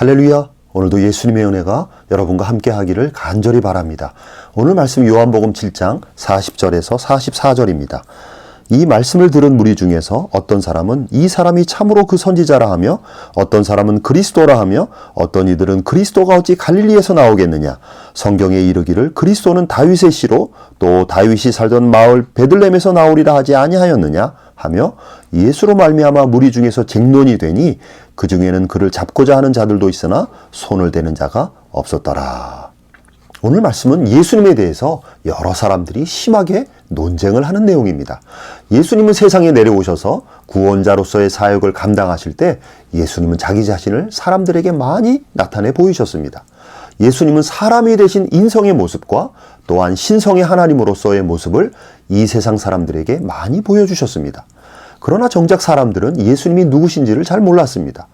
할렐루야! 오늘도 예수님의 은혜가 여러분과 함께 하기를 간절히 바랍니다. 오늘 말씀 요한복음 7장 40절에서 44절입니다. 이 말씀을 들은 무리 중에서 어떤 사람은 이 사람이 참으로 그 선지자라 하며 어떤 사람은 그리스도라 하며 어떤 이들은 그리스도가 어찌 갈릴리에서 나오겠느냐, 성경에 이르기를 그리스도는 다윗의 씨로 또 다윗이 살던 마을 베들레헴에서 나오리라 하지 아니하였느냐 하며 예수로 말미암아 무리 중에서 쟁론이 되니 그 중에는 그를 잡고자 하는 자들도 있으나 손을 대는 자가 없었더라. 오늘 말씀은 예수님에 대해서 여러 사람들이 심하게 논쟁을 하는 내용입니다. 예수님은 세상에 내려오셔서 구원자로서의 사역을 감당하실 때 예수님은 자기 자신을 사람들에게 많이 나타내 보이셨습니다. 예수님은 사람이 되신 인성의 모습과 또한 신성의 하나님으로서의 모습을 이 세상 사람들에게 많이 보여주셨습니다. 그러나 정작 사람들은 예수님이 누구신지를 잘 몰랐습니다.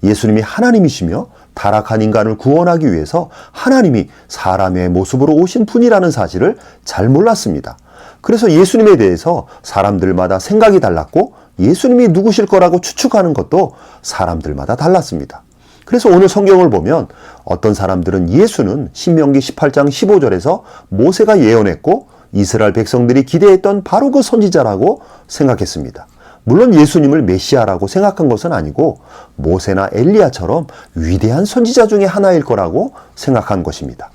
예수님이 하나님이시며 타락한 인간을 구원하기 위해서 하나님이 사람의 모습으로 오신 분이라는 사실을 잘 몰랐습니다. 그래서 예수님에 대해서 사람들마다 생각이 달랐고 예수님이 누구실 거라고 추측하는 것도 사람들마다 달랐습니다. 그래서 오늘 성경을 보면 어떤 사람들은 예수는 신명기 18장 15절에서 모세가 예언했고 이스라엘 백성들이 기대했던 바로 그 선지자라고 생각했습니다. 물론 예수님을 메시아라고 생각한 것은 아니고 모세나 엘리야처럼 위대한 선지자 중에 하나일 거라고 생각한 것입니다.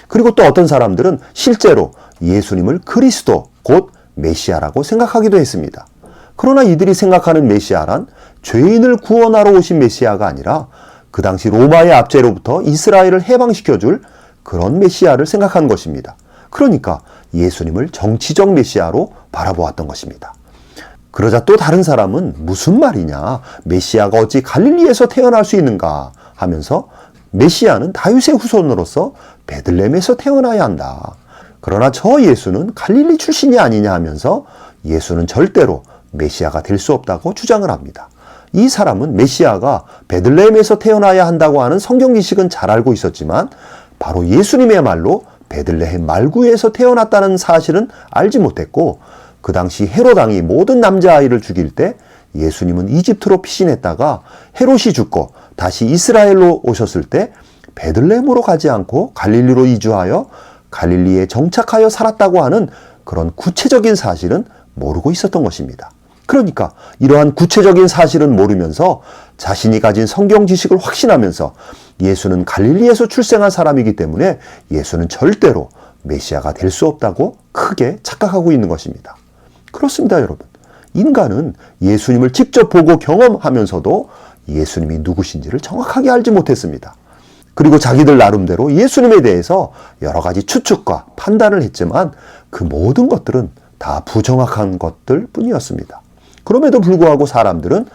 그리고 또 어떤 사람들은 실제로 예수님을 그리스도, 곧 메시아라고 생각하기도 했습니다. 그러나 이들이 생각하는 메시아란 죄인을 구원하러 오신 메시아가 아니라 그 당시 로마의 압제로부터 이스라엘을 해방시켜줄 그런 메시아를 생각한 것입니다. 그러니까 예수님을 정치적 메시아로 바라보았던 것입니다. 그러자 또 다른 사람은 무슨 말이냐, 메시아가 어찌 갈릴리에서 태어날 수 있는가 하면서 메시아는 다윗의 후손으로서 베들레헴에서 태어나야 한다. 그러나 저 예수는 갈릴리 출신이 아니냐 하면서 예수는 절대로 메시아가 될 수 없다고 주장을 합니다. 이 사람은 메시아가 베들레헴에서 태어나야 한다고 하는 성경 지식은 잘 알고 있었지만 바로 예수님의 말로 베들레헴 말구에서 태어났다는 사실은 알지 못했고, 그 당시 헤롯 왕이 모든 남자아이를 죽일 때 예수님은 이집트로 피신했다가 헤롯이 죽고 다시 이스라엘로 오셨을 때 베들레헴으로 가지 않고 갈릴리로 이주하여 갈릴리에 정착하여 살았다고 하는 그런 구체적인 사실은 모르고 있었던 것입니다. 그러니까 이러한 구체적인 사실은 모르면서 자신이 가진 성경 지식을 확신하면서 예수는 갈릴리에서 출생한 사람이기 때문에 예수는 절대로 메시아가 될 수 없다고 크게 착각하고 있는 것입니다. 그렇습니다, 여러분. 인간은 예수님을 직접 보고 경험하면서도 예수님이 누구신지를 정확하게 알지 못했습니다. 그리고 자기들 나름대로 예수님에 대해서 여러 가지 추측과 판단을 했지만 그 모든 것들은 다 부정확한 것들 뿐이었습니다. 그럼에도 불구하고 사람들은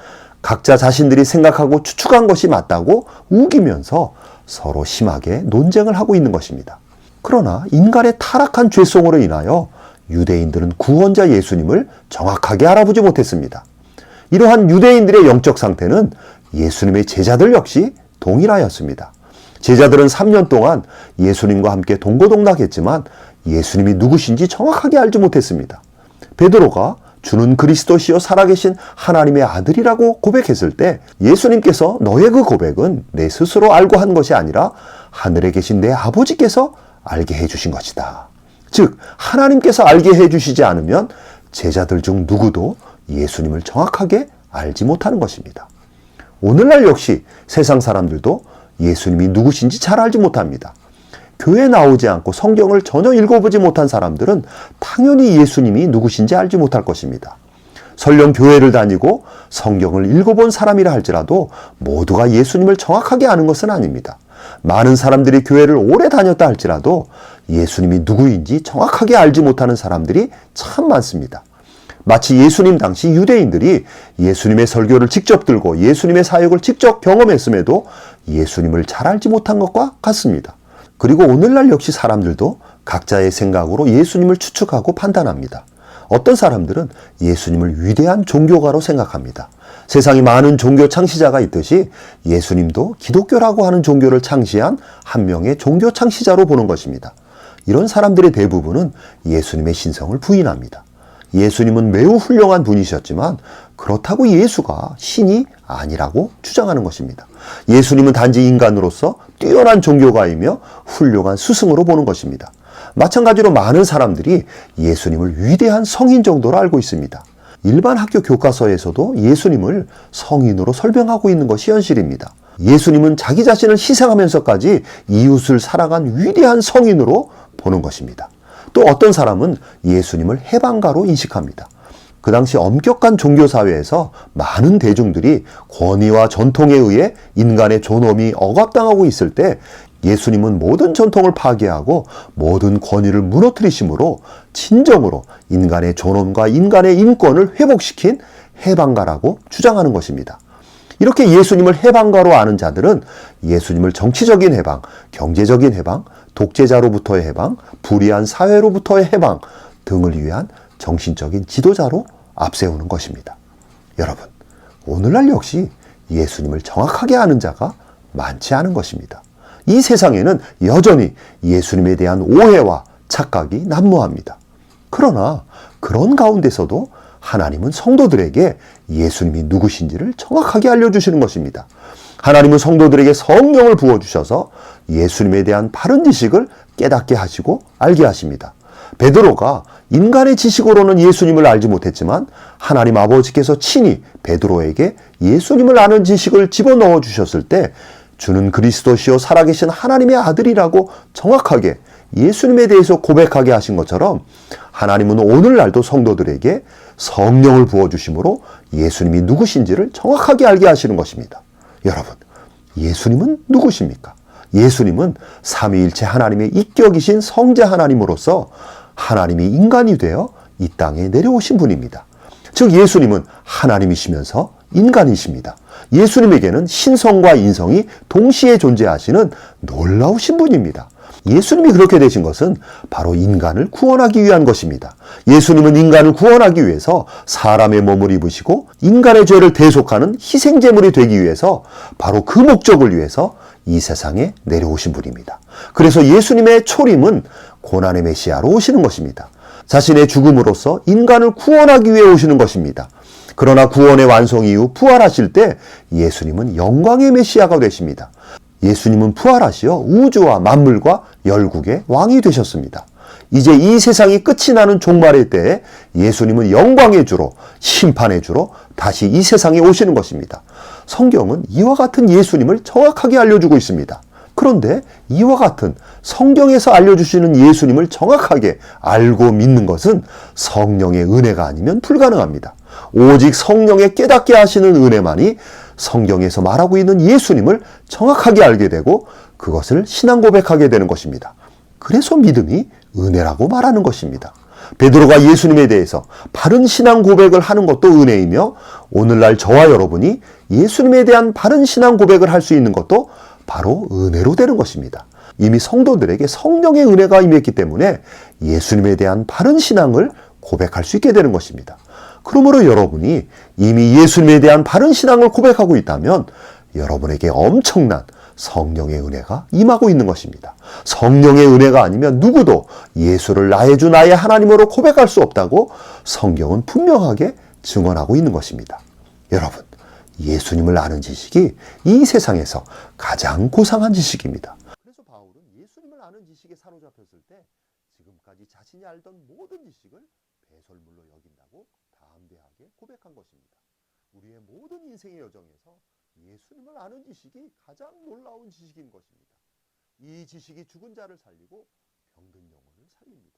각자 자신들이 생각하고 추측한 것이 맞다고 우기면서 서로 심하게 논쟁을 하고 있는 것입니다. 그러나 인간의 타락한 죄성으로 인하여 유대인들은 구원자 예수님을 정확하게 알아보지 못했습니다. 이러한 유대인들의 영적 상태는 예수님의 제자들 역시 동일하였습니다. 제자들은 3년 동안 예수님과 함께 동고동락했지만 예수님이 누구신지 정확하게 알지 못했습니다. 베드로가 주는 그리스도시요 살아계신 하나님의 아들이라고 고백했을 때 예수님께서 너의 그 고백은 내 스스로 알고 한 것이 아니라 하늘에 계신 내 아버지께서 알게 해주신 것이다. 즉 하나님께서 알게 해주시지 않으면 제자들 중 누구도 예수님을 정확하게 알지 못하는 것입니다. 오늘날 역시 세상 사람들도 예수님이 누구신지 잘 알지 못합니다. 교회에 나오지 않고 성경을 전혀 읽어보지 못한 사람들은 당연히 예수님이 누구신지 알지 못할 것입니다. 설령 교회를 다니고 성경을 읽어본 사람이라 할지라도 모두가 예수님을 정확하게 아는 것은 아닙니다. 많은 사람들이 교회를 오래 다녔다 할지라도 예수님이 누구인지 정확하게 알지 못하는 사람들이 참 많습니다. 마치 예수님 당시 유대인들이 예수님의 설교를 직접 들고 예수님의 사역을 직접 경험했음에도 예수님을 잘 알지 못한 것과 같습니다. 그리고 오늘날 역시 사람들도 각자의 생각으로 예수님을 추측하고 판단합니다. 어떤 사람들은 예수님을 위대한 종교가로 생각합니다. 세상에 많은 종교 창시자가 있듯이 예수님도 기독교라고 하는 종교를 창시한 한 명의 종교 창시자로 보는 것입니다. 이런 사람들의 대부분은 예수님의 신성을 부인합니다. 예수님은 매우 훌륭한 분이셨지만 그렇다고 예수가 신이 아니라고 주장하는 것입니다. 예수님은 단지 인간으로서 뛰어난 종교가이며 훌륭한 스승으로 보는 것입니다. 마찬가지로 많은 사람들이 예수님을 위대한 성인 정도로 알고 있습니다. 일반 학교 교과서에서도 예수님을 성인으로 설명하고 있는 것이 현실입니다. 예수님은 자기 자신을 희생하면서까지 이웃을 사랑한 위대한 성인으로 보는 것입니다. 또 어떤 사람은 예수님을 해방가로 인식합니다. 그 당시 엄격한 종교사회에서 많은 대중들이 권위와 전통에 의해 인간의 존엄이 억압당하고 있을 때 예수님은 모든 전통을 파괴하고 모든 권위를 무너뜨리심으로 진정으로 인간의 존엄과 인간의 인권을 회복시킨 해방가라고 주장하는 것입니다. 이렇게 예수님을 해방가로 아는 자들은 예수님을 정치적인 해방, 경제적인 해방, 독재자로부터의 해방, 불의한 사회로부터의 해방 등을 위한 정신적인 지도자로 앞세우는 것입니다. 여러분, 오늘날 역시 예수님을 정확하게 아는 자가 많지 않은 것입니다. 이 세상에는 여전히 예수님에 대한 오해와 착각이 난무합니다. 그러나 그런 가운데서도 하나님은 성도들에게 예수님이 누구신지를 정확하게 알려주시는 것입니다. 하나님은 성도들에게 성령을 부어주셔서 예수님에 대한 바른 지식을 깨닫게 하시고 알게 하십니다. 베드로가 인간의 지식으로는 예수님을 알지 못했지만 하나님 아버지께서 친히 베드로에게 예수님을 아는 지식을 집어넣어 주셨을 때 주는 그리스도시요 살아계신 하나님의 아들이라고 정확하게 예수님에 대해서 고백하게 하신 것처럼 하나님은 오늘날도 성도들에게 성령을 부어주심으로 예수님이 누구신지를 정확하게 알게 하시는 것입니다. 여러분, 예수님은 누구십니까? 예수님은 삼위일체 하나님의 인격이신 성자 하나님으로서 하나님이 인간이 되어 이 땅에 내려오신 분입니다. 즉 예수님은 하나님이시면서 인간이십니다. 예수님에게는 신성과 인성이 동시에 존재하시는 놀라우신 분입니다. 예수님이 그렇게 되신 것은 바로 인간을 구원하기 위한 것입니다. 예수님은 인간을 구원하기 위해서 사람의 몸을 입으시고 인간의 죄를 대속하는 희생제물이 되기 위해서 바로 그 목적을 위해서 이 세상에 내려오신 분입니다. 그래서 예수님의 초림은 고난의 메시아로 오시는 것입니다. 자신의 죽음으로써 인간을 구원하기 위해 오시는 것입니다. 그러나 구원의 완성 이후 부활하실 때 예수님은 영광의 메시아가 되십니다. 예수님은 부활하시어 우주와 만물과 열국의 왕이 되셨습니다. 이제 이 세상이 끝이 나는 종말의 때에 예수님은 영광의 주로 심판의 주로 다시 이 세상에 오시는 것입니다. 성경은 이와 같은 예수님을 정확하게 알려주고 있습니다. 그런데 이와 같은 성경에서 알려주시는 예수님을 정확하게 알고 믿는 것은 성령의 은혜가 아니면 불가능합니다. 오직 성령의 깨닫게 하시는 은혜만이 성경에서 말하고 있는 예수님을 정확하게 알게 되고 그것을 신앙 고백하게 되는 것입니다. 그래서 믿음이 은혜라고 말하는 것입니다. 베드로가 예수님에 대해서 바른 신앙 고백을 하는 것도 은혜이며 오늘날 저와 여러분이 예수님에 대한 바른 신앙 고백을 할 수 있는 것도 바로 은혜로 되는 것입니다. 이미 성도들에게 성령의 은혜가 임했기 때문에 예수님에 대한 바른 신앙을 고백할 수 있게 되는 것입니다. 그러므로 여러분이 이미 예수님에 대한 바른 신앙을 고백하고 있다면 여러분에게 엄청난 성령의 은혜가 임하고 있는 것입니다. 성령의 은혜가 아니면 누구도 예수를 나의 주 나의 하나님으로 고백할 수 없다고 성경은 분명하게 증언하고 있는 것입니다. 여러분, 예수님을 아는 지식이 이 세상에서 가장 고상한 지식입니다. 그래서 바울은 예수님을 아는 지식에 사로잡혔을 때 지금까지 자신이 알던 모든 지식을 배설물로 여긴다고 담대하게 고백한 것입니다. 우리의 모든 인생의 여정에서 예수님을 아는 지식이 가장 놀라운 지식인 것입니다. 이 지식이 죽은 자를 살리고 병든 영혼을 살립니다.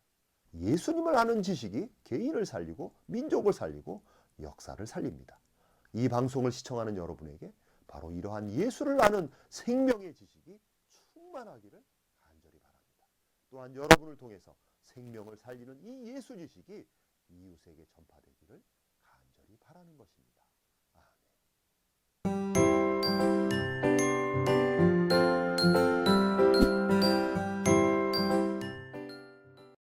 예수님을 아는 지식이 개인을 살리고 민족을 살리고 역사를 살립니다. 이 방송을 시청하는 여러분에게 바로 이러한 예수를 아는 생명의 지식이 충만하기를 간절히 바랍니다. 또한 여러분을 통해서 생명을 살리는 이 예수 지식이 이웃에게 전파되기를 간절히 바라는 것입니다.